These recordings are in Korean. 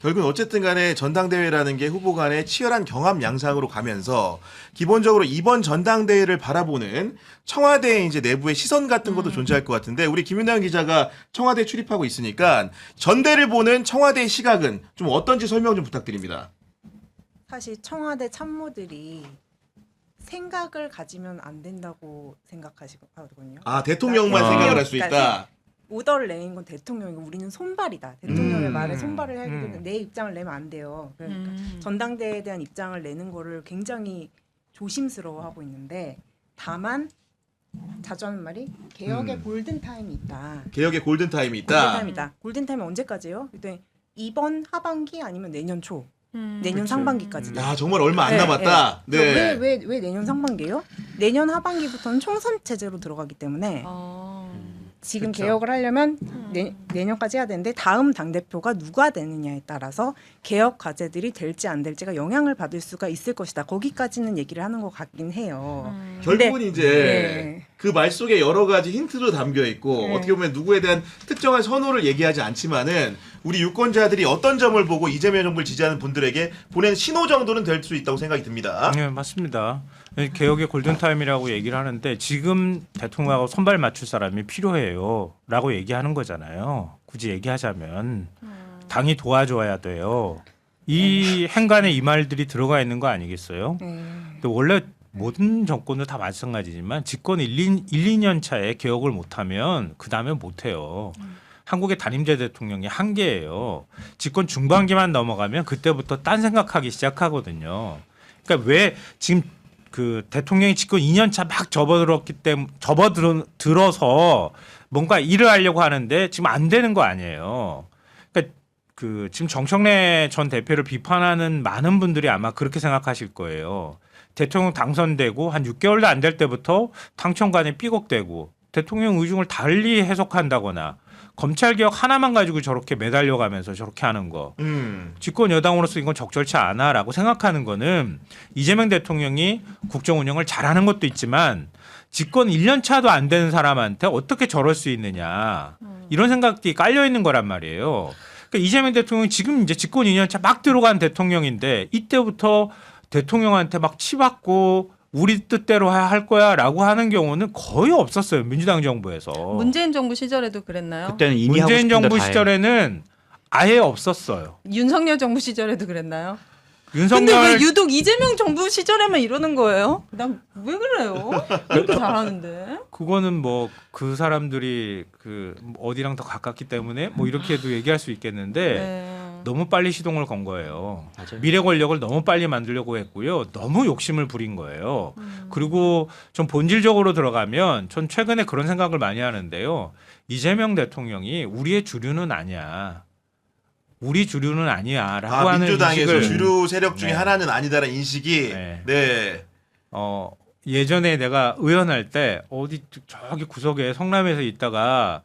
결국은 어쨌든 간에 전당대회라는 게 후보 간의 치열한 경합 양상으로 가면서 기본적으로 이번 전당대회를 바라보는 청와대의 이제 내부의 시선 같은 것도 존재할 것 같은데 우리 김윤남 기자가 청와대 출입하고 있으니까 전대를 보는 청와대의 시각은 좀 어떤지 설명 좀 부탁드립니다. 사실 청와대 참모들이 생각을 가지면 안 된다고 생각하시거든요. 아, 대통령만 그러니까 생각을 할 수 있다. 오더를 내는 건 대통령이고 우리는 손발이다. 대통령의 말에 음. 손발을 하기 때문에 내 입장을 내면 안 돼요. 그러니까 전당대회에 대한 입장을 내는 거를 굉장히 조심스러워하고 있는데 다만 자주 하는 말이 개혁의 골든타임이 있다. 개혁의 골든타임이 있다. 골든타임이다. 골든타임이 언제까지예요? 그때 이번 하반기 아니면 내년 초, 내년 그치. 상반기까지다. 야, 정말 얼마 안 남았다. 네. 왜 내년 상반기예요? 내년 하반기부터는 총선 체제로 들어가기 때문에 지금 그쵸. 개혁을 하려면 내년까지 해야 되는데 다음 당대표가 누가 되느냐에 따라서 개혁 과제들이 될지 안 될지가 영향을 받을 수가 있을 것이다. 거기까지는 얘기를 하는 것 같긴 해요. 결국은 근데- 이제 네. 그 말 속에 여러 가지 힌트도 담겨 있고 네. 어떻게 보면 누구에 대한 특정한 선호를 얘기하지 않지만은 우리 유권자들이 어떤 점을 보고 이재명 정부를 지지하는 분들에게 보낸 신호 정도는 될 수 있다고 생각이 듭니다. 네, 맞습니다. 개혁의 골든타임이라고 얘기를 하는데 지금 대통령하고 손발 맞출 사람이 필요해요 라고 얘기하는 거잖아요. 굳이 얘기하자면 당이 도와줘야 돼요. 이 행간에 이 말들이 들어가 있는 거 아니겠어요? 근데 원래 모든 정권도 다 마찬가지지만 집권 2년 차에 개혁을 못하면 그 다음에 못해요. 한국의 단임제 대통령이 한계예요. 집권 중반기만 넘어가면 그때부터 딴 생각하기 시작하거든요. 그러니까 왜 지금 그 대통령이 집권 2년 차 막 접어들어서 뭔가 일을 하려고 하는데 지금 안 되는 거 아니에요. 그러니까 그 지금 정청래 전 대표를 비판하는 많은 분들이 아마 그렇게 생각하실 거예요. 대통령 당선되고 한 6개월도 안 될 때부터 당청간에 삐걱대고 대통령 의중을 달리 해석한다거나 검찰개혁 하나만 가지고 저렇게 매달려가면서 저렇게 하는 거. 집권 여당으로서 이건 적절치 않아라고 생각하는 거는 이재명 대통령이 국정 운영을 잘하는 것도 있지만 집권 1년 차도 안 되는 사람한테 어떻게 저럴 수 있느냐. 이런 생각들이 깔려 있는 거란 말이에요. 그러니까 이재명 대통령이 지금 이제 집권 2년 차 막 들어간 대통령인데 이때부터 대통령한테 막 치받고 우리 뜻대로 할 거야라고 하는 경우는 거의 없었어요. 민주당 정부에서. 문재인 정부 시절에도 그랬나요? 그때는 이미 하고 문재인 싶은 정부 대로 다 해. 시절에는 아예 없었어요. 윤석열 정부 시절에도 그랬나요? 근데 윤석열 왜 유독 이재명 정부 시절에만 이러는 거예요? 난 왜 그래요? 이렇게 잘하는데. 그거는 뭐 그 사람들이 그 어디랑 더 가깝기 때문에 뭐 이렇게도 얘기할 수 있겠는데 네. 너무 빨리 시동을 건 거예요. 맞아요. 미래 권력을 너무 빨리 만들려고 했고요. 너무 욕심을 부린 거예요. 그리고 좀 본질적으로 들어가면 전 최근에 그런 생각을 많이 하는데요. 이재명 대통령이 우리의 주류는 아니야. 우리 주류는 아니야라고 아, 하는 민주당에서 인식을 주류 세력 중에 네. 하나는 아니다라는 인식이 네. 네. 예전에 내가 의원할 때 어디 저기 구석에 성남에서 있다가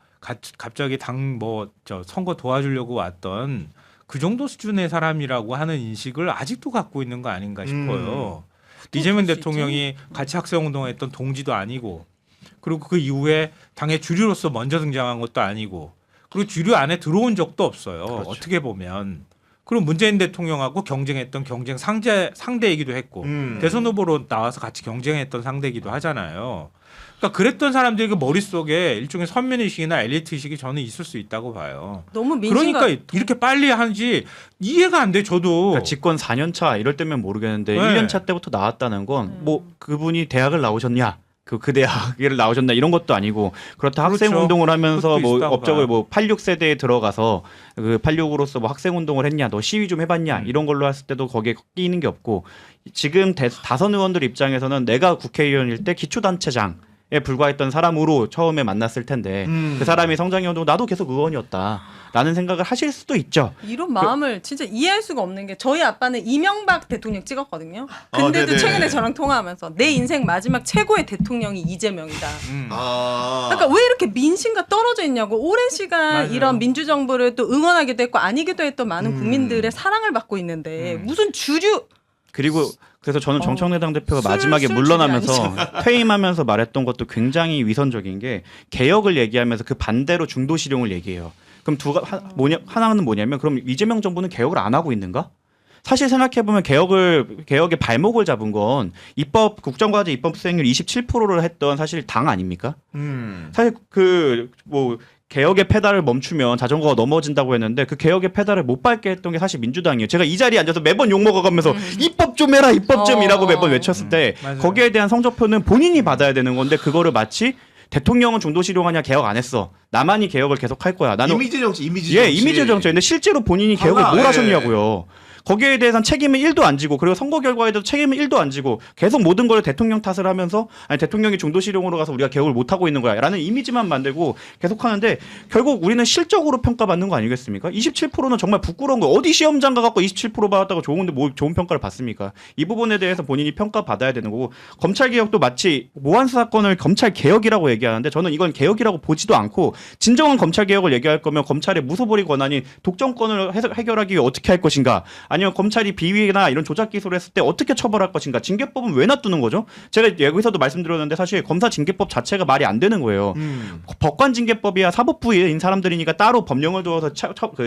갑자기 당 뭐 저 선거 도와주려고 왔던 그 정도 수준의 사람이라고 하는 인식을 아직도 갖고 있는 거 아닌가 싶어요. 이재명 그럴 수 대통령이 같이 학생운동했던 동지도 아니고 그리고 그 이후에 당의 주류로서 먼저 등장한 것도 아니고 그리고 주류 안에 들어온 적도 없어요. 그렇죠. 어떻게 보면. 그리고 문재인 대통령하고 경쟁했던 경쟁 상대이기도 했고 대선 후보로 나와서 같이 경쟁했던 상대이기도 하잖아요. 그러니까 그랬던 사람들이 그 머릿속에 일종의 선민의식이나 엘리트의식이 저는 있을 수 있다고 봐요. 너무 민심과 그러니까 이렇게 빨리 하는지 이해가 안 돼 저도. 그러니까 집권 4년 차 이럴 때면 모르겠는데 네. 1년 차 때부터 나왔다는 건 뭐 그분이 대학을 나오셨냐? 그 대학을 나오셨나 이런 것도 아니고 그렇다 그렇죠. 학생 운동을 하면서 그것도 뭐 있다고 업적을 봐요. 뭐 86세대에 들어가서 그 86으로서 뭐 학생 운동을 했냐 너 시위 좀 해봤냐 이런 걸로 했을 때도 거기에 끼는 게 없고 지금 다선 의원들 입장에서는 내가 국회의원일 때 기초단체장 에 불과했던 사람으로 처음에 만났을 텐데 그 사람이 성장해도 나도 계속 의원이었다라는 생각을 하실 수도 있죠. 이런 마음을 진짜 이해할 수가 없는 게 저희 아빠는 이명박 대통령 찍었거든요. 근데도 네네. 최근에 저랑 통화하면서 내 인생 마지막 최고의 대통령이 이재명이다. 아. 그러니까 왜 이렇게 민심과 떨어져 있냐고. 오랜 시간 맞아요. 이런 민주정부를 또 응원하기도 했고 아니기도 했던 많은 국민들의 사랑을 받고 있는데 무슨 주류 그리고 그래서 저는 정청래 당대표가 술- 마지막에 술집이 물러나면서 퇴임하면서 말했던 것도 굉장히 위선적인 게 개혁을 얘기하면서 그 반대로 중도 실용을 얘기해요. 그럼 하나는 뭐냐면 그럼 이재명 정부는 개혁을 안 하고 있는가? 사실 생각해보면 개혁의 발목을 잡은 건 국정과제 입법 수행률 27%를 했던 사실 당 아닙니까? 사실 개혁의 페달을 멈추면 자전거가 넘어진다고 했는데 그 개혁의 페달을 못 밟게 했던 게 사실 민주당이에요. 제가 이 자리에 앉아서 매번 욕 먹어가면서 입법 좀 해라, 입법 좀이라고 매번 외쳤을 때 맞아요. 거기에 대한 성적표는 본인이 받아야 되는 건데 그거를 마치 대통령은 중도실용하냐 개혁 안 했어. 나만이 개혁을 계속 할 거야. 나는 이미지 정치. 예, 이미지 정치인데 실제로 본인이 개혁을 뭘 예. 하셨냐고요. 거기에 대해서는 책임을 1도 안 지고 그리고 선거 결과에 대해서 책임을 1도 안 지고 계속 모든 걸 대통령 탓을 하면서 아니 대통령이 중도실용으로 가서 우리가 개혁을 못 하고 있는 거야 라는 이미지만 만들고 계속 하는데 결국 우리는 실적으로 평가받는 거 아니겠습니까? 27%는 정말 부끄러운 거. 어디 시험장 가갖고 27% 받았다고 좋은데 뭐 좋은 평가를 받습니까? 이 부분에 대해서 본인이 평가받아야 되는 거고 검찰 개혁도 마치 모한수 사건을 검찰 개혁이라고 얘기하는데 저는 이건 개혁이라고 보지도 않고 진정한 검찰 개혁을 얘기할 거면 검찰의 무소불위 권한인 독점권을 해결하기 위해 어떻게 할 것인가 아니면 검찰이 비위나 이런 조작 기소를 했을 때 어떻게 처벌할 것인가 징계법은 왜 놔두는 거죠? 제가 여기서도 말씀드렸는데 사실 검사 징계법 자체가 말이 안 되는 거예요. 법관 징계법이야 사법부인 사람들이니까 따로 법령을 두어서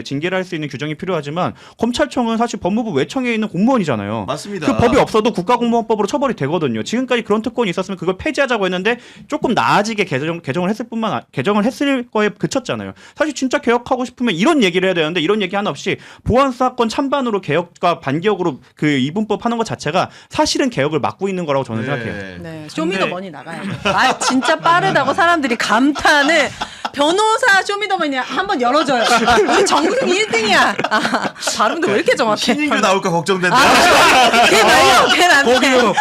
징계를 할 수 있는 규정이 필요하지만 검찰청은 사실 법무부 외청에 있는 공무원이잖아요. 맞습니다. 그 법이 없어도 국가공무원법으로 처벌이 되거든요. 지금까지 그런 특권이 있었으면 그걸 폐지하자고 했는데 조금 나아지게 개정을 했을 거에 그쳤잖아요. 사실 진짜 개혁하고 싶으면 이런 얘기를 해야 되는데 이런 얘기 하나 없이 보안수사권 찬반으로 개혁과 반개혁으로 그 이분법 하는 것 자체가 사실은 개혁을 막고 있는 거라고 저는 생각해요. 네, 쇼미더머니 나가야 돼. 아 진짜 빠르다고 사람들이 감탄을. 변호사 쇼미더머니 한번 열어줘요. 우리 정국이 1등이야. 아, 발음도 왜 이렇게 정확해? 신인규 나올까 걱정된다. 걔 말려, 걔는 안 돼.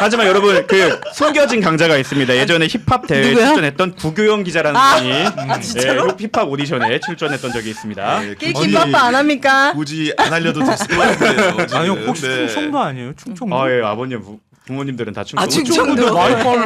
하지만 여러분 그 숨겨진 강자가 있습니다. 예전에 힙합 대회에 누구야? 출전했던 구교영 기자라는 분이 진짜로? 힙합 오디션에 출전했던 적이 있습니다. 네, 걔 김밥바 안 합니까? 굳이 안 알려도 됐을 것 같은데요. 지금. 아니요, 혹시 네. 충청도 아니에요? 충청도? 아, 예, 아버님 부모님들은 다 충청. 충청도. 말이 빨라.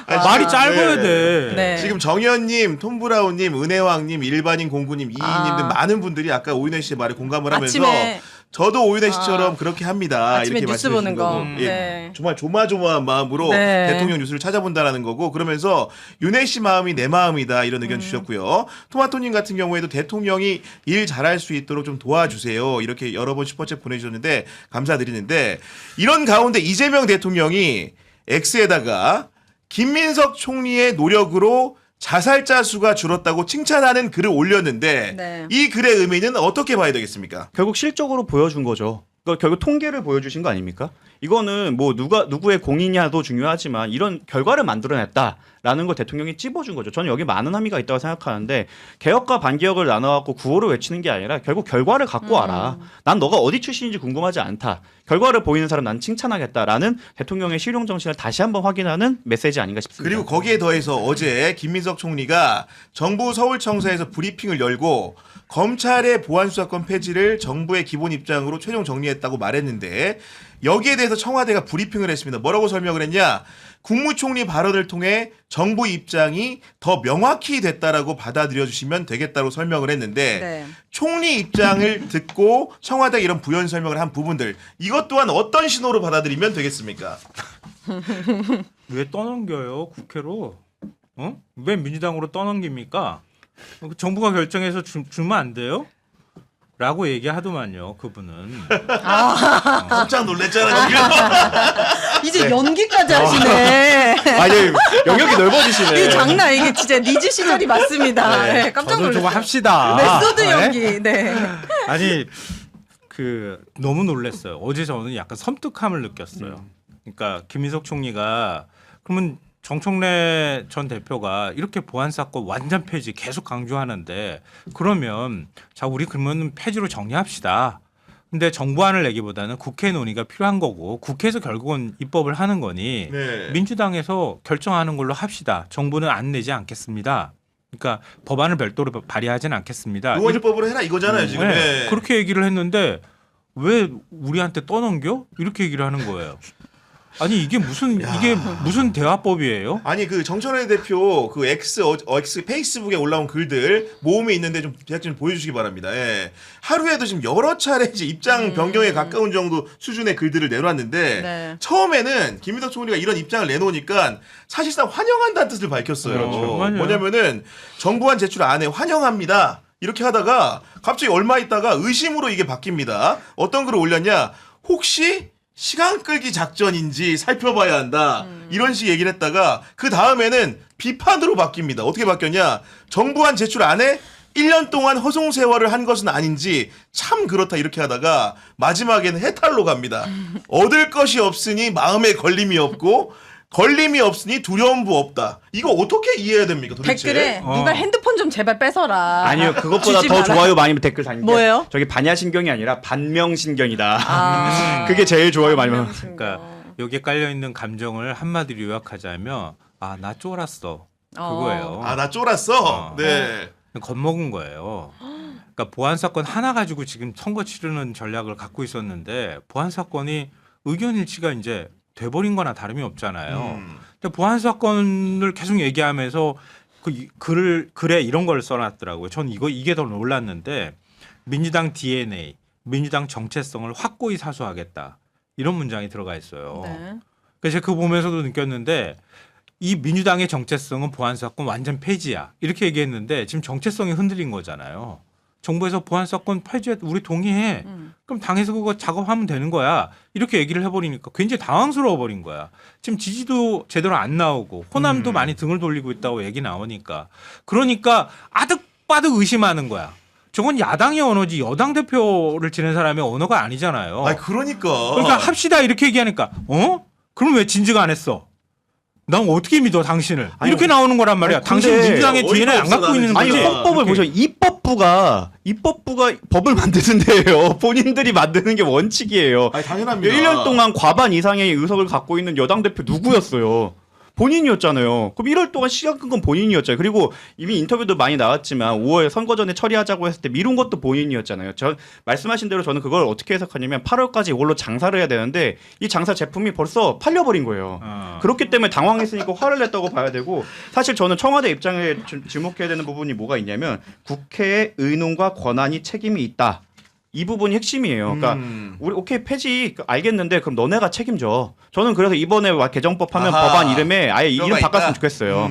말이 짧아야 네. 돼. 네. 지금 정현님, 톰브라운님, 은혜왕님, 일반인 공구님, 이희님 등 많은 분들이 아까 오윤혜 씨의 말에 공감을 하면서 아침에 저도 오윤혜 씨처럼 그렇게 합니다. 아침에 이렇게 뉴스 말씀해 보는 주신 거고. 거. 예, 네. 정말 조마조마한 마음으로 네. 대통령 뉴스를 찾아본다라는 거고 그러면서 윤혜 씨 마음이 내 마음이다 이런 의견 주셨고요. 토마토님 같은 경우에도 대통령이 일 잘할 수 있도록 좀 도와주세요. 이렇게 여러 번 슈퍼챗 보내주셨는데 감사드리는데 이런 가운데 이재명 대통령이 X에다가 김민석 총리의 노력으로 자살자 수가 줄었다고 칭찬하는 글을 올렸는데 네. 이 글의 의미는 어떻게 봐야 되겠습니까? 결국 실적으로 보여준 거죠. 그러니까 결국 통계를 보여주신 거 아닙니까? 이거는 뭐 누구의 공이냐도 중요하지만 이런 결과를 만들어냈다라는 걸 대통령이 찝어준 거죠. 저는 여기 많은 함의가 있다고 생각하는데 개혁과 반개혁을 나눠갖고 구호를 외치는 게 아니라 결국 결과를 갖고 와라. 난 너가 어디 출신인지 궁금하지 않다. 결과를 보이는 사람 난 칭찬하겠다라는 대통령의 실용 정신을 다시 한번 확인하는 메시지 아닌가 싶습니다. 그리고 거기에 더해서 어제 김민석 총리가 정부 서울청사에서 브리핑을 열고 검찰의 보안수사권 폐지를 정부의 기본 입장으로 최종 정리했다고 말했는데 여기에 대해서 청와대가 브리핑을 했습니다. 뭐라고 설명을 했냐? 국무총리 발언을 통해 정부 입장이 더 명확히 됐다라고 받아들여 주시면 되겠다고 설명을 했는데 네. 총리 입장을 듣고 청와대가 이런 부연 설명을 한 부분들 이것 또한 어떤 신호로 받아들이면 되겠습니까? 왜 떠넘겨요 국회로? 어? 왜 민주당으로 떠넘깁니까? 정부가 결정해서 주면 안 돼요? 라고 얘기하더만요 그분은. 깜짝 놀랐잖아 지금. 이제 연기까지 하시네. 아니 영역이 넓어지시네. 이게 장난 이게 진짜 니즈 시절이 맞습니다. 네, 깜짝 저도 좀 놀랐어요. 합시다. 메소드 네? 연기. 네. 아니 너무 놀랐어요. 어제 저는 약간 섬뜩함을 느꼈어요. 그러니까 김민석 총리가 그러면 정청래 전 대표가 이렇게 보안 사건 완전 폐지 계속 강조하는데 그러면 자 우리 그러면 폐지로 정리합시다. 근데 정부안을 내기보다는 국회 논의가 필요한 거고 국회에서 결국은 입법을 하는 거니 네. 민주당에서 결정하는 걸로 합시다. 정부는 안 내지 않겠습니다. 그러니까 법안을 별도로 발의하지는 않겠습니다. 의원입법으로 해라 이거잖아요 지금. 네, 네. 그렇게 얘기를 했는데 왜 우리한테 떠넘겨? 이렇게 얘기를 하는 거예요. 아니 이게 무슨 대화법이에요? 아니 그 정청래 대표 그 X 페이스북에 올라온 글들 모음이 있는데 좀 제작진 좀 보여주시기 바랍니다. 예. 하루에도 지금 여러 차례 이제 입장 변경에 가까운 정도 수준의 글들을 내놨는데 네. 처음에는 김민석 총리가 이런 입장을 내놓으니까 사실상 환영한다는 뜻을 밝혔어요. 그렇죠. 맞아요. 뭐냐면은 정부안 제출 안에 환영합니다. 이렇게 하다가 갑자기 얼마 있다가 의심으로 이게 바뀝니다. 어떤 글을 올렸냐? 혹시 시간 끌기 작전인지 살펴봐야 한다. 이런 식 얘기를 했다가 그 다음에는 비판으로 바뀝니다. 어떻게 바뀌었냐? 정부안 제출 안에 1년 동안 허송세월을 한 것은 아닌지 참 그렇다 이렇게 하다가 마지막에는 해탈로 갑니다. 얻을 것이 없으니 마음에 걸림이 없고 걸림이 없으니 두려움도 없다. 이거 어떻게 이해해야 됩니까 도대체? 댓글에 누가 핸드폰 좀 제발 뺏어라. 아니요, 그것보다 주지 더 마라. 좋아요 많이 댓글 다는 게 뭐예요? 저기 반야신경이 아니라 반명신경이다. 아. 그게 제일 좋아요 많이 받는. 그러니까 여기에 깔려 있는 감정을 한마디로 요약하자면 아 나 쫄았어 그거예요. 아 나 쫄았어. 네. 겁먹은 거예요. 그러니까 보안 사건 하나 가지고 지금 선거 치르는 전략을 갖고 있었는데 보안 사건이 의견 일치가 이제 돼버린 거나 다름이 없잖아요. 근데 보안 사건을 계속 얘기하면서 글에 이런 걸 써놨더라고요. 전 이게 더 놀랐는데 민주당 DNA, 민주당 정체성을 확고히 사수하겠다. 이런 문장이 들어가 있어요. 네. 그래서 제가 그거 보면서도 느꼈는데 이 민주당의 정체성은 보안 사건 완전 폐지야. 이렇게 얘기했는데 지금 정체성이 흔들린 거잖아요. 정부에서 보안 사건 폐지에 우리 동의해. 그럼 당에서 그거 작업하면 되는 거야. 이렇게 얘기를 해버리니까 굉장히 당황스러워 버린 거야. 지금 지지도 제대로 안 나오고 호남도 많이 등을 돌리고 있다고 얘기 나오니까 그러니까 아득바득 의심하는 거야. 저건 야당의 언어지 여당 대표를 지낸 사람의 언어가 아니잖아요. 아 그러니까. 그러니까 합시다 이렇게 얘기하니까 그럼 왜 진즉 안 했어? 난 어떻게 믿어 당신을? 이렇게 나오는 거란 말이야. 아니, 당신 근데 민주당의 DNA 안 어이가 갖고 없어, 있는 나는 거지. 아니 진짜. 헌법을 보셔. 입법부가 법을 만드는 데예요. 본인들이 만드는 게 원칙이에요. 아니 당연합니다. 1년 동안 과반 이상의 의석을 갖고 있는 여당 대표 누구였어요? 본인이었잖아요. 그럼 1월 동안 시간 끈 건 본인이었잖아요. 그리고 이미 인터뷰도 많이 나왔지만 5월 선거 전에 처리하자고 했을 때 미룬 것도 본인이었잖아요. 말씀하신 대로 저는 그걸 어떻게 해석하냐면 8월까지 이걸로 장사를 해야 되는데 이 장사 제품이 벌써 팔려버린 거예요. 그렇기 때문에 당황했으니까 화를 냈다고 봐야 되고 사실 저는 청와대 입장에 주목해야 되는 부분이 뭐가 있냐면 국회의 의논과 권한이 책임이 있다. 이 부분이 핵심이에요. 그러니까 우리 오케이 폐지 알겠는데 그럼 너네가 책임져. 저는 그래서 이번에 개정법 하면 아하. 법안 이름에 아예 이름 들어가 바꿨으면 있다? 좋겠어요.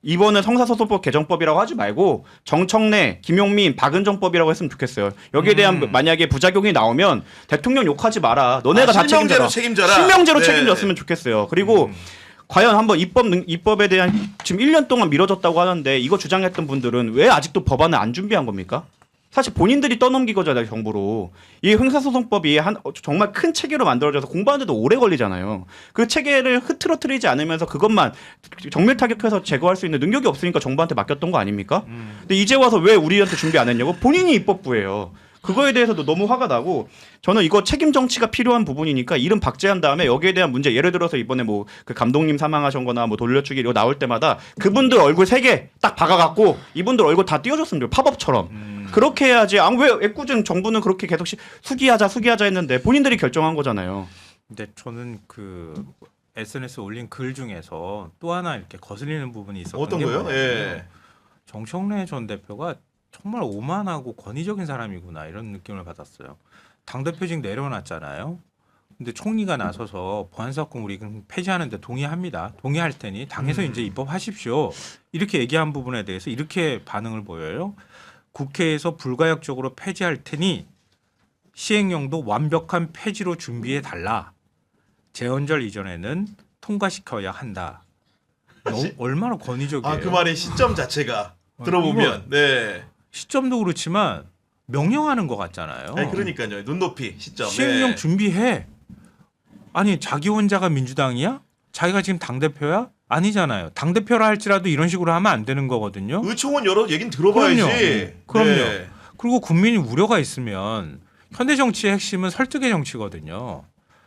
이번에 형사소송법 개정법이라고 하지 말고 정청래, 김용민, 박은정법이라고 했으면 좋겠어요. 여기에 대한 만약에 부작용이 나오면 대통령 욕하지 마라. 너네가 다 실명제로 책임져라. 책임져라. 실명제로 네. 책임졌으면 좋겠어요. 그리고 과연 한번 입법에 대한 지금 1년 동안 미뤄졌다고 하는데 이거 주장했던 분들은 왜 아직도 법안을 안 준비한 겁니까? 사실 본인들이 떠넘긴 거잖아요, 정부로. 이 형사소송법이 정말 큰 체계로 만들어져서 공부하는데도 오래 걸리잖아요. 그 체계를 흐트러뜨리지 않으면서 그것만 정밀 타격해서 제거할 수 있는 능력이 없으니까 정부한테 맡겼던 거 아닙니까? 근데 이제 와서 왜 우리한테 준비 안 했냐고? 본인이 입법부예요. 그거에 대해서도 너무 화가 나고 저는 이거 책임 정치가 필요한 부분이니까 이름 박제한 다음에 여기에 대한 문제 예를 들어서 이번에 뭐 그 감독님 사망하신 거나 뭐 돌려주기 이거 나올 때마다 그분들 얼굴 3개 딱 박아갖고 이분들 얼굴 다 띄워줬으면 돼요. 팝업처럼. 그렇게 해야지. 왜 애꿎은 정부는 그렇게 계속 수기하자 했는데 본인들이 결정한 거잖아요. 근데 저는 그 SNS 올린 글 중에서 또 하나 이렇게 거슬리는 부분이 있었던 어떤 게 거요? 뭐냐면 예. 정청래 전 대표가 정말 오만하고 권위적인 사람이구나 이런 느낌을 받았어요. 당대표직 내려놨잖아요. 근데 총리가 나서서 보안사건 우리 폐지하는데 동의합니다. 동의할 테니 당에서 이제 입법하십시오. 이렇게 얘기한 부분에 대해서 이렇게 반응을 보여요. 국회에서 불가역적으로 폐지할 테니 시행령도 완벽한 폐지로 준비해 달라. 재헌절 이전에는 통과시켜야 한다. 얼마나 권위적이에요. 그 말의 시점 자체가 들어보면 네. 시점도 그렇지만 명령하는 것 같잖아요. 아니, 그러니까요. 눈높이 시점. 시행령 네. 준비해. 아니 자기 혼자가 민주당이야? 자기가 지금 당대표야? 아니잖아요. 당대표라 할지라도 이런 식으로 하면 안 되는 거거든요. 의총은 여러 얘기는 들어봐야지. 그럼요. 네. 그리고 국민이 우려가 있으면 현대 정치의 핵심은 설득의 정치거든요.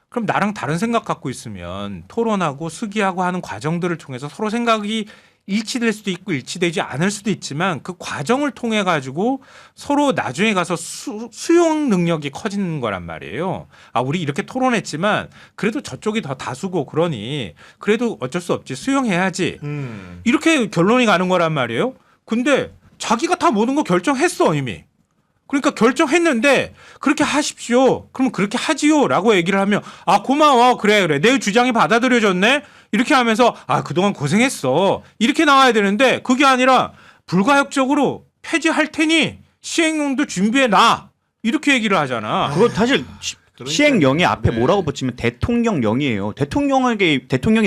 그럼 나랑 다른 생각 갖고 있으면 토론하고 수기하고 하는 과정들을 통해서 서로 생각이 일치될 수도 있고 일치되지 않을 수도 있지만 그 과정을 통해 가지고 서로 나중에 가서 수용 능력이 커지는 거란 말이에요. 아, 우리 이렇게 토론했지만 그래도 저쪽이 더 다수고 그러니 그래도 어쩔 수 없지 수용해야지. 이렇게 결론이 가는 거란 말이에요. 근데 자기가 다 모든 거 결정했어 이미. 그러니까 결정했는데 그렇게 하십시오. 그러면 그렇게 하지요라고 얘기를 하면 아 고마워 그래 내 주장이 받아들여졌네 이렇게 하면서 아 그동안 고생했어 이렇게 나와야 되는데 그게 아니라 불가역적으로 폐지할 테니 시행령도 준비해 놔 이렇게 얘기를 하잖아. 그거 사실 시행령이 앞에 네. 뭐라고 붙이면 대통령령이에요. 대통령이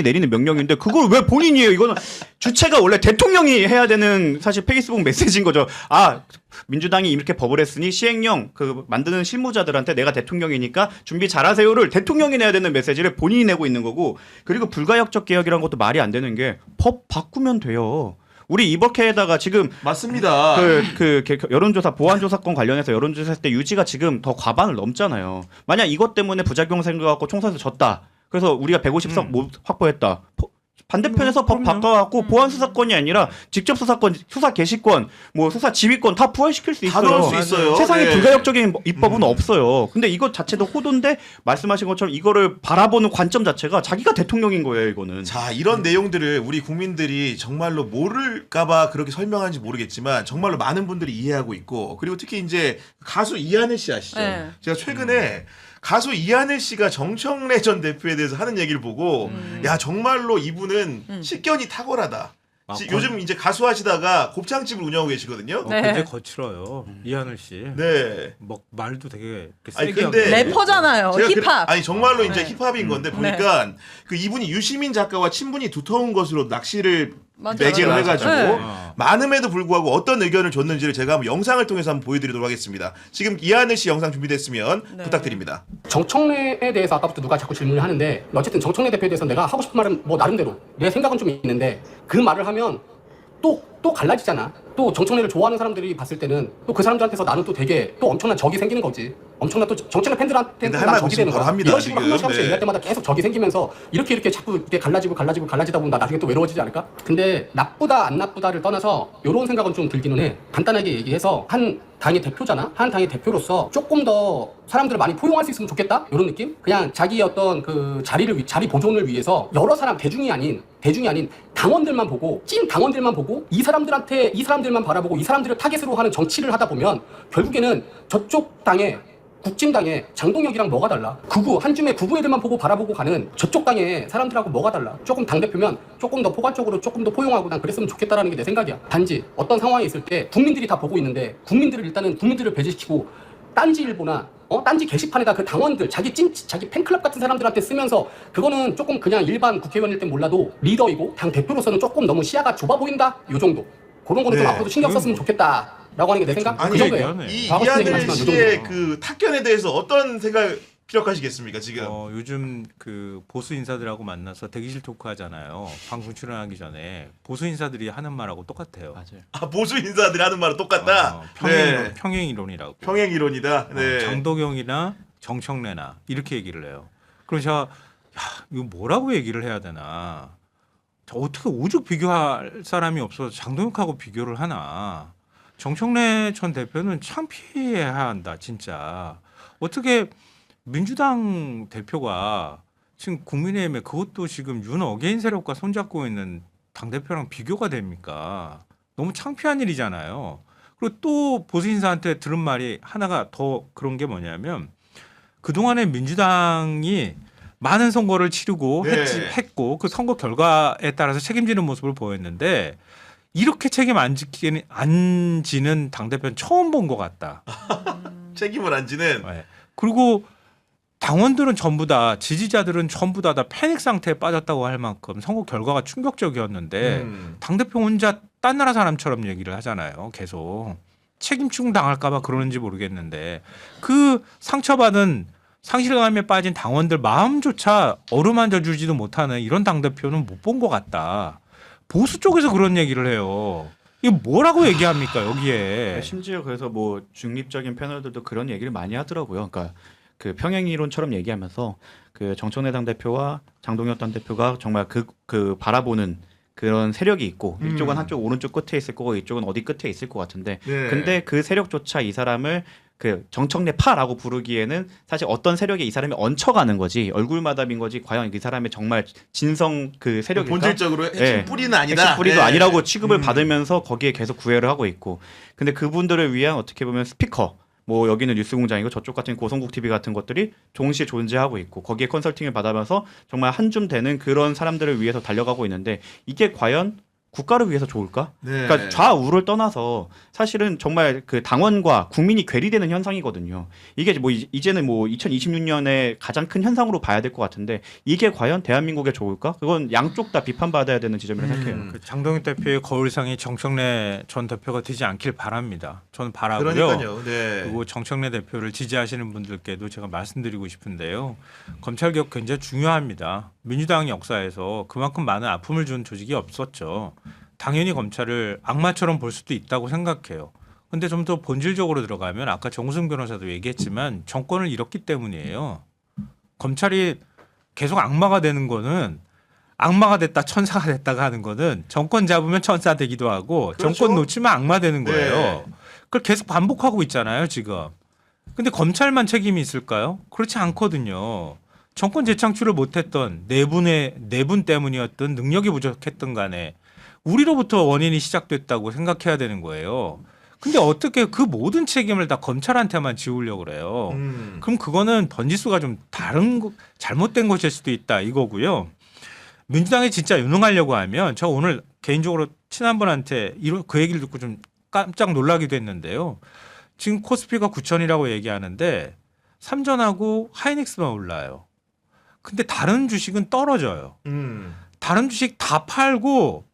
내리는 명령인데 그걸 왜 본인이 해요? 이거는 주체가 원래 대통령이 해야 되는 사실 페이스북 메시지인 거죠. 아 민주당이 이렇게 법을 했으니 시행령 그 만드는 실무자들한테 내가 대통령이니까 준비 잘하세요를 대통령이 내야 되는 메시지를 본인이 내고 있는 거고 그리고 불가역적 개혁이라는 것도 말이 안 되는 게 법 바꾸면 돼요. 우리 이버케에다가 지금 맞습니다. 여론조사 보안조사권 관련해서 여론조사 때 유지가 지금 더 과반을 넘잖아요. 만약 이것 때문에 부작용 생겨갖고 총선에서 졌다. 그래서 우리가 150석 못 확보했다. 반대편에서 법 바꿔갖고 보안 수사권이 아니라 직접 수사권, 수사 개시권, 뭐 수사 지휘권 다 부활시킬 수 다 있어요. 넣을 수 있어요. 세상에 네. 불가역적인 입법은 없어요. 근데 이것 자체도 호도인데 말씀하신 것처럼 이거를 바라보는 관점 자체가 자기가 대통령인 거예요. 이거는. 자, 이런 내용들을 우리 국민들이 정말로 모를까봐 그렇게 설명하는지 모르겠지만 정말로 많은 분들이 이해하고 있고 그리고 특히 이제 가수 이하늘 씨 아시죠? 네. 제가 최근에 가수 이하늘 씨가 정청래 전 대표에 대해서 하는 얘기를 보고 야 정말로 이분은 식견이 탁월하다. 아, 요즘 이제 가수 하시다가 곱창집을 운영하고 계시거든요. 네. 굉장히 거칠어요. 이하늘 씨. 네. 뭐 말도 되게 이렇게 아니, 세게 근데 하고. 래퍼잖아요. 제가 힙합. 아니 정말로 이제 네. 힙합인 건데 보니까 그 이분이 유시민 작가와 친분이 두터운 것으로 낚시를 맞아요, 매개를 맞아요. 해가지고 네. 많음에도 불구하고 어떤 의견을 줬는지를 제가 한번 영상을 통해서 한번 보여드리도록 하겠습니다. 지금 이하늘 씨 영상 준비됐으면 네. 부탁드립니다. 정청래에 대해서 아까부터 누가 자꾸 질문을 하는데 어쨌든 정청래 대표에 대해서 내가 하고 싶은 말은 뭐 나름대로 내 생각은 좀 있는데 그 말을 하면 또 갈라지잖아. 또 정청래를 좋아하는 사람들이 봤을 때는 또 그 사람들한테서 나는 또 되게 또 엄청난 적이 생기는 거지. 엄청난 또 정청래 팬들한테 근데 또 할 난 말 적이 지금 되는 바로 거야. 합니다, 이런 식으로 한 지금. 번씩 한 번씩 네. 얘기할 때마다 계속 적이 생기면서 이렇게 자꾸 이렇게 갈라지다 보면 나 나중에 또 외로워지지 않을까? 근데 나쁘다 안 나쁘다를 떠나서 이런 생각은 좀 들기는 해. 간단하게 얘기해서 한 당의 대표잖아. 한 당의 대표로서 조금 더 사람들을 많이 포용할 수 있으면 좋겠다. 이런 느낌? 그냥 자기의 어떤 그 자리 보존을 위해서 여러 사람 대중이 아닌 당원들만 보고 찐 당원들만 보고 이 사람들만 바라보고 이 사람들을 타겟으로 하는 정치를 하다 보면 결국에는 저쪽 당에 국진당에 장동혁이랑 뭐가 달라? 한 줌의 구구 애들만 보고 바라보고 가는 저쪽 당의 사람들하고 뭐가 달라? 조금 당대표면 조금 더 포괄적으로 조금 더 포용하고 난 그랬으면 좋겠다라는 게 내 생각이야. 단지 어떤 상황에 있을 때 국민들이 다 보고 있는데 국민들을 배제시키고 딴지일보나 딴지 게시판에다 그 당원들 자기 팬클럽 같은 사람들한테 쓰면서 그거는 조금 그냥 일반 국회의원일 땐 몰라도 리더이고 당 대표로서는 조금 너무 시야가 좁아 보인다? 요 정도. 그런 거는 네. 좀 앞으로도 신경 썼으면 좋겠다. 라고 하는 게 내 생각? 아니, 그 정도예요. 얘기하네. 이 하고 싶은 얘기 이하늘 말씀하신 씨의 정도. 그 탁견에 대해서 어떤 생각 기억하시겠습니까 지금? 요즘 그 보수 인사들하고 만나서 대기실 토크 하잖아요. 방송 출연하기 전에 보수 인사들이 하는 말하고 똑같아요. 맞아요. 아 보수 인사들이 하는 말은 똑같다. 네. 평행 이론이라고. 평행 이론이다. 네. 장도경이나 정청래나 이렇게 얘기를 해요. 그래서 제가 야, 이거 뭐라고 얘기를 해야 되나? 저 어떻게 오죽 비교할 사람이 없어서 장동혁하고 비교를 하나? 정청래 전 대표는 창피해야 한다, 진짜. 어떻게 민주당 대표가 지금 국민의힘에 그것도 지금 윤 어게인 세력과 손잡고 있는 당대표랑 비교가 됩니까? 너무 창피한 일이잖아요. 그리고 또 보수 인사한테 들은 말이 하나가 더 그런 게 뭐냐면 그동안에 민주당이 많은 선거를 치르고 네. 했고 그 선거 결과에 따라서 책임지는 모습을 보였는데 이렇게 책임 안 지는 당대표는 처음 본 것 같다. 책임을 안 지는. 네. 그리고 당원들은 전부 다 지지자들은 전부 다 패닉 상태에 빠졌다고 할 만큼 선거 결과가 충격적이었는데 당대표 혼자 딴 나라 사람처럼 얘기를 하잖아요. 계속 책임충 당할까 봐 그러는지 모르겠는데 그 상처받은 상실감에 빠진 당원들 마음조차 어루만져 주지도 못하는 이런 당대표는 못 본 것 같다. 보수 쪽에서 그런 얘기를 해요. 이게 뭐라고 얘기합니까 여기에. 심지어 그래서 뭐 중립적인 패널들도 그런 얘기를 많이 하더라고요. 그러니까 그 평행 이론처럼 얘기하면서 그 정청래 당 대표와 장동혁 당 대표가 정말 그 바라보는 그런 세력이 있고 음. 이쪽은 한쪽 오른쪽 끝에 있을 거고 이쪽은 어디 끝에 있을 것 같은데 네. 근데 그 세력조차 이 사람을 그 정청래 파라고 부르기에는 사실 어떤 세력에 이 사람이 얹혀가는 거지 얼굴마담인 거지 과연 이 사람의 정말 진성 그 세력일까? 본질적으로 핵심 네. 뿌리는 아니다. 핵심 뿌리도 네. 아니라고 취급을 음. 받으면서 거기에 계속 구애를 하고 있고 근데 그분들을 위한 어떻게 보면 스피커 뭐 여기는 뉴스공장이고 저쪽 같은 고성국 TV 같은 것들이 동시에 존재하고 있고 거기에 컨설팅을 받아면서 정말 한 줌 되는 그런 사람들을 위해서 달려가고 있는데 이게 과연 국가를 위해서 좋을까? 네. 그러니까 좌우를 떠나서 사실은 정말 그 당원과 국민이 괴리되는 현상이거든요. 이게 뭐 이제는 뭐 2026년에 가장 큰 현상으로 봐야 될 것 같은데 이게 과연 대한민국에 좋을까? 그건 양쪽 다 비판받아야 되는 지점이라고 생각해요. 그 장동윤 대표의 거울상이 정청래 전 대표가 되지 않길 바랍니다. 저는 바라고요. 그러니까요. 네. 그리고 정청래 대표를 지지하시는 분들께도 제가 말씀드리고 싶은데요. 검찰개혁 굉장히 중요합니다. 민주당 역사에서 그만큼 많은 아픔을 준 조직이 없었죠. 당연히 검찰을 악마처럼 볼 수도 있다고 생각해요. 근데 좀 더 본질적으로 들어가면 아까 정우승 변호사도 얘기했지만 정권을 잃었기 때문이에요. 검찰이 계속 악마가 되는 거는 악마가 됐다 천사가 됐다가 하는 거는 정권 잡으면 천사 되기도 하고 그렇죠. 정권 놓치면 악마 되는 거예요. 네. 그걸 계속 반복하고 있잖아요, 지금. 근데 검찰만 책임이 있을까요? 그렇지 않거든요. 정권 재창출을 못했던 네 분 때문이었던 능력이 부족했던 간에 우리로부터 원인이 시작됐다고 생각해야 되는 거예요. 근데 어떻게 그 모든 책임을 다 검찰한테만 지우려고 그래요. 그럼 그거는 번지수가 좀 잘못된 것일 수도 있다 이거고요. 민주당이 진짜 유능하려고 하면 저 오늘 개인적으로 친한 분한테 그 얘기를 듣고 좀 깜짝 놀라기도 했는데요. 지금 코스피가 9천이라고 얘기하는데 삼전하고 하이닉스만 올라요. 근데 다른 주식은 떨어져요. 다른 주식 다 팔고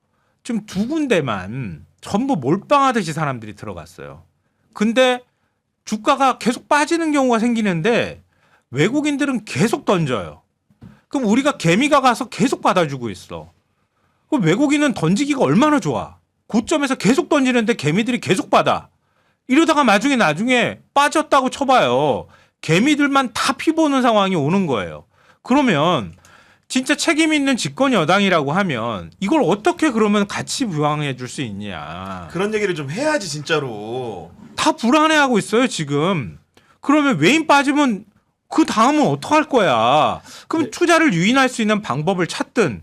좀 두 군데만 전부 몰빵하듯이 사람들이 들어갔어요. 근데 주가가 계속 빠지는 경우가 생기는데 외국인들은 계속 던져요. 그럼 우리가 개미가 가서 계속 받아주고 있어. 그럼 외국인은 던지기가 얼마나 좋아. 고점에서 계속 던지는데 개미들이 계속 받아. 이러다가 나중에 빠졌다고 쳐봐요. 개미들만 다 피보는 상황이 오는 거예요. 그러면 진짜 책임 있는 집권 여당이라고 하면 이걸 어떻게 그러면 같이 부양해 줄 수 있냐. 그런 얘기를 좀 해야지 진짜로. 다 불안해하고 있어요 지금. 그러면 외인 빠지면 그 다음은 어떡할 거야. 그럼 투자를 유인할 수 있는 방법을 찾든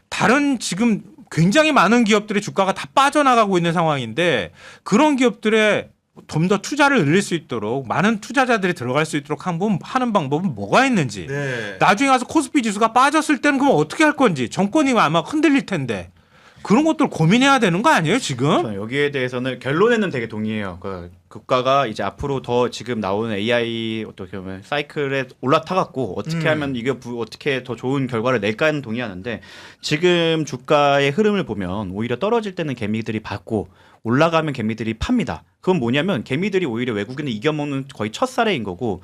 다른 지금 굉장히 많은 기업들의 주가가 다 빠져나가고 있는 상황인데 그런 기업들의 좀 더 투자를 늘릴 수 있도록 많은 투자자들이 들어갈 수 있도록 하는 방법은 뭐가 있는지 네. 나중에 가서 코스피 지수가 빠졌을 때는 그럼 어떻게 할 건지 정권이 아마 흔들릴 텐데 그런 것들 고민해야 되는 거 아니에요 지금? 저는 여기에 대해서는 결론에는 되게 동의해요. 그 국가가 이제 앞으로 더 지금 나오는 AI 어떻게 보면 사이클에 올라타갖고 어떻게 하면 이게 어떻게 더 좋은 결과를 낼까는 동의하는데 지금 주가의 흐름을 보면 오히려 떨어질 때는 개미들이 받고 올라가면 개미들이 팝니다. 그건 뭐냐면 개미들이 오히려 외국인을 이겨먹는 거의 첫 사례인 거고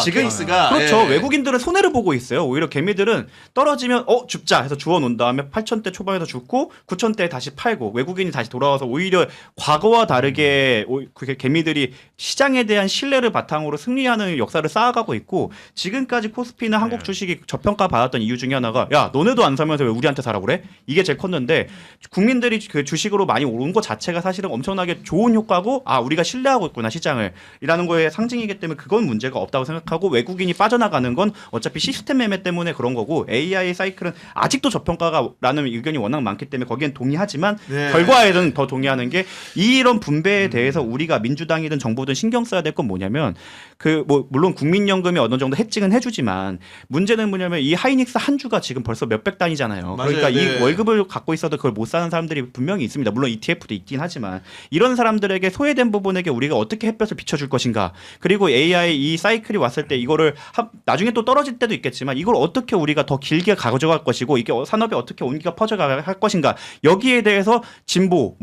지금 케이스가 그렇죠. 예. 외국인들은 손해를 보고 있어요. 오히려 개미들은 떨어지면 줍자 해서 주워 놓은 다음에 8,000대 초반에서 줍고 9,000대에 다시 팔고 외국인이 다시 돌아와서 오히려 과거와 다르게 그게 개미들이 시장에 대한 신뢰를 바탕으로 승리하는 역사를 쌓아가고 있고 지금까지 코스피는 한국 주식이 저평가 받았던 이유 중에 하나가 야 너네도 안 사면서 왜 우리한테 사라 그래? 이게 제일 컸는데 국민들이 그 주식으로 많이 오른 것 자체가 사실은 엄청나게 좋은 효과고 우리가 신뢰하고 있구나 시장을 이라는 거에 상징이기 때문에 그건 문제가 없다고 생각하고 외국인이 빠져나가는 건 어차피 시스템 매매 때문에 그런 거고 AI 사이클은 아직도 저평가라는 의견이 워낙 많기 때문에 거기엔 동의하지만 네. 결과에는 더 동의하는 게 이런 분배에 대해서 우리가 민주당이든 정부든 신경 써야 될 건 뭐냐면 물론 국민연금이 어느 정도 해칭은 해주지만 문제는 뭐냐면 이 하이닉스 한 주가 지금 벌써 몇백 단위잖아요. 맞아요. 그러니까 네. 이 월급을 갖고 있어도 그걸 못 사는 사람들이 분명히 있습니다. 물론 ETF도 있긴 하지만 이런 사람들에게 소외된 부분에게 우리가 어떻게 햇볕을 비춰줄 것인가. 그리고 AI 이 사이클이 왔을 때 이거를 나중에 또 떨어질 때도 있겠지만 이걸 어떻게 우리가 더 길게 가져갈 것이고 이게 산업에 어떻게 온기가 퍼져갈 것인가. 여기에 대해서 진보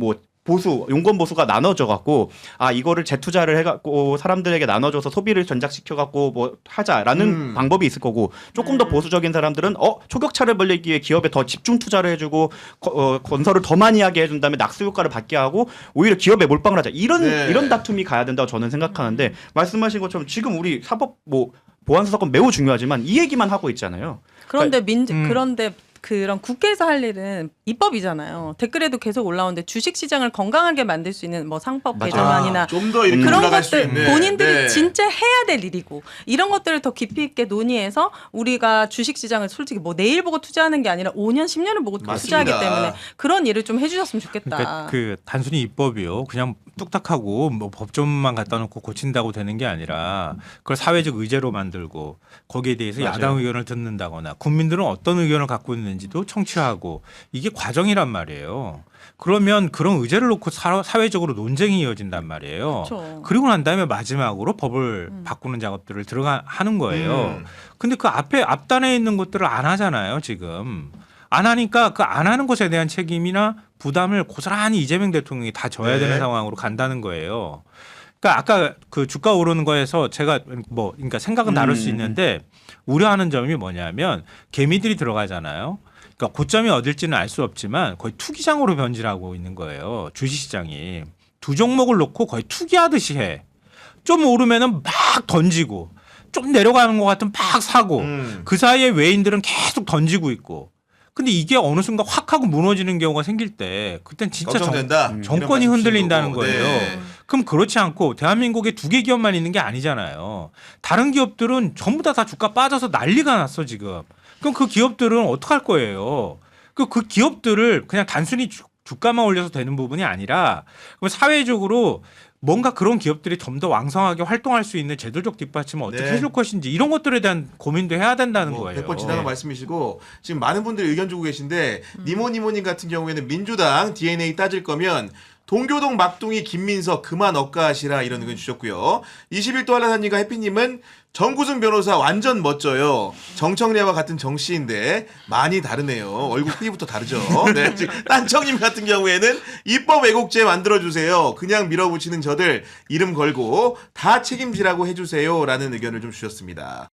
보수, 용건 보수가 나눠져 갖고 이거를 재투자를 해갖고 사람들에게 나눠줘서 소비를 전작시켜갖고 하자라는 방법이 있을 거고 조금 더 보수적인 사람들은 초격차를 벌리기 위해 기업에 더 집중 투자를 해주고 건설을 더 많이 하게 해준 다음에 낙수 효과를 받게 하고 오히려 기업에 몰빵을 하자 이런 다툼이 가야 된다고 저는 생각하는데 말씀하신 것처럼 지금 우리 사법 보안수 사건 매우 중요하지만 이 얘기만 하고 있잖아요. 그런데 그런데 그런 국회에서 할 일은 입법이잖아요. 댓글에도 계속 올라오는데 주식시장을 건강하게 만들 수 있는 뭐 상법 맞아요. 개정안이나 좀 더 이렇게 그런 올라갈 수 것들 있는 본인들이 네. 진짜 해야 될 일이고 이런 것들을 더 깊이 있게 논의해서 우리가 주식시장을 솔직히 뭐 내일 보고 투자하는 게 아니라 5년, 10년을 보고 맞습니다. 투자하기 때문에 그런 일을 좀 해주셨으면 좋겠다. 그러니까 그 단순히 입법이요. 그냥 뚝딱하고 뭐 법조문만 갖다 놓고 고친다고 되는 게 아니라 그걸 사회적 의제로 만들고 거기에 대해서 맞아요. 야당 의견을 듣는다거나 국민들은 어떤 의견을 갖고 있는지도 청취하고 이게 과정이란 말이에요. 그러면 그런 의제를 놓고 사회적으로 논쟁이 이어진단 말이에요. 그렇죠. 그리고 난 다음에 마지막으로 법을 바꾸는 작업들을 하는 거예요. 근데 그 앞단에 있는 것들을 안 하잖아요, 지금. 안 하니까 그 안 하는 것에 대한 책임이나 부담을 고스란히 이재명 대통령이 다 져야 네. 되는 상황으로 간다는 거예요. 그러니까 아까 그 주가 오르는 거에서 제가 뭐 그러니까 생각은 다를 수 있는데 우려하는 점이 뭐냐면 개미들이 들어가잖아요. 그러니까 고점이 어딜지는 알 수 없지만 거의 투기장으로 변질하고 있는 거예요. 주식시장이. 두 종목을 놓고 거의 투기하듯이 해. 좀 오르면은 막 던지고 좀 내려가는 것 같으면 막 사고 그 사이에 외인들은 계속 던지고 있고 근데 이게 어느 순간 확 하고 무너지는 경우가 생길 때 그땐 진짜 걱정된다. 정권이 이런 흔들린다는 말씀이신 거예요. 거고. 네. 그럼 그렇지 않고 대한민국에 두 개 기업만 있는 게 아니잖아요. 다른 기업들은 전부 다 주가 빠져서 난리가 났어 지금. 그럼 그 기업들은 어떡할 거예요? 그 기업들을 그냥 단순히 주가만 올려서 되는 부분이 아니라 그럼 사회적으로 뭔가 그런 기업들이 좀 더 왕성하게 활동할 수 있는 제도적 뒷받침을 어떻게 네. 해줄 것인지 이런 것들에 대한 고민도 해야 된다는 뭐 거예요. 100번 지나간 말씀이시고 지금 많은 분들이 의견 주고 계신데 니모니모님 같은 경우에는 민주당 DNA 따질 거면 동교동 막둥이 김민석 그만 억가하시라 이런 의견 주셨고요. 21도 한라사님과 해피님은 정구승 변호사 완전 멋져요. 정청래와 같은 정씨인데 많이 다르네요. 얼굴 크기부터 다르죠. 네, 지금 딴청님 같은 경우에는 입법 왜곡죄 만들어주세요. 그냥 밀어붙이는 저들 이름 걸고 다 책임지라고 해주세요라는 의견을 좀 주셨습니다.